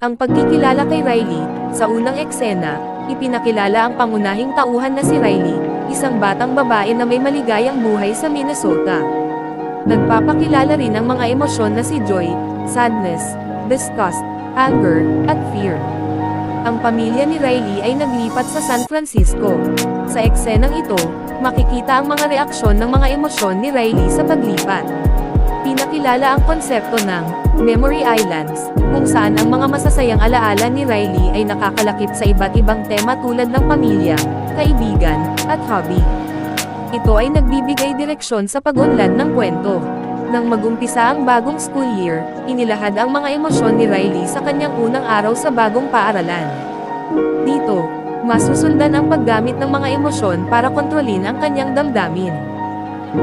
Ang pagkikilala kay Riley, sa unang eksena, ipinakilala ang pangunahing tauhan na si Riley, isang batang babae na may maligayang buhay sa Minnesota. Nagpapakilala rin ang mga emosyon na si joy, sadness, disgust, anger, at fear. Ang pamilya ni Riley ay naglipat sa San Francisco. Sa eksenang ito, makikita ang mga reaksyon ng mga emosyon ni Riley sa paglipat. Pinakilala ang konsepto ng Memory Islands, kung saan ang mga masasayang alaala ni Riley ay nakakalakip sa iba't ibang tema tulad ng pamilya, kaibigan, at hobby. Ito ay nagbibigay direksyon sa pag-unlad ng kwento. Nang magumpisa ang bagong school year, inilahad ang mga emosyon ni Riley sa kanyang unang araw sa bagong paaralan. Dito, masusundan ang paggamit ng mga emosyon para kontrolin ang kanyang damdamin.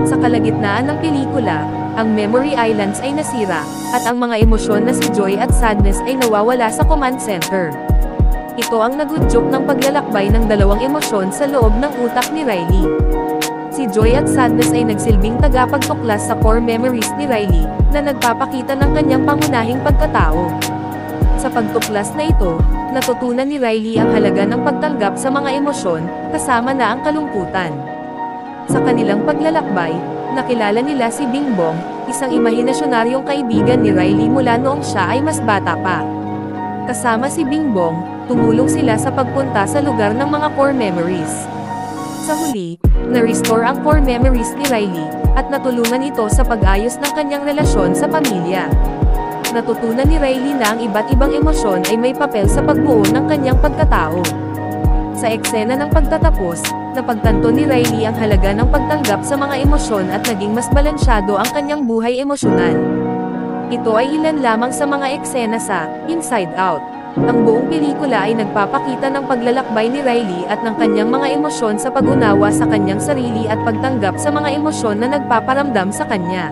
Sa kalagitnaan ng pelikula, ang Memory Islands ay nasira, at ang mga emosyon na si joy at sadness ay nawawala sa command center. Ito ang nagudyok ng paglalakbay ng dalawang emosyon sa loob ng utak ni Riley. Si joy at sadness ay nagsilbing tagapagtuklas sa core memories ni Riley, na nagpapakita ng kanyang pangunahing pagkatao. Sa pagtuklas na ito, natutunan ni Riley ang halaga ng pagtanggap sa mga emosyon, kasama na ang kalungkutan. Sa kanilang paglalakbay, nakilala nila si Bing Bong, isang imahinasyonaryong kaibigan ni Riley mula noong siya ay mas bata pa. Kasama si Bing Bong, tumulong sila sa pagpunta sa lugar ng mga core memories. Sa huli, na-restore ang core memories ni Riley, at natulungan ito sa pag-ayos ng kanyang relasyon sa pamilya. Natutunan ni Riley na ang iba't ibang emosyon ay may papel sa pagbuo ng kanyang pagkatao. Sa eksena ng pagtatapos, napagtanto ni Riley ang halaga ng pagtanggap sa mga emosyon at naging mas balansyado ang kanyang buhay emosyonal. Ito ay ilan lamang sa mga eksena sa Inside Out. Ang buong pelikula ay nagpapakita ng paglalakbay ni Riley at ng kanyang mga emosyon sa pag-unawa sa kanyang sarili at pagtanggap sa mga emosyon na nagpaparamdam sa kanya.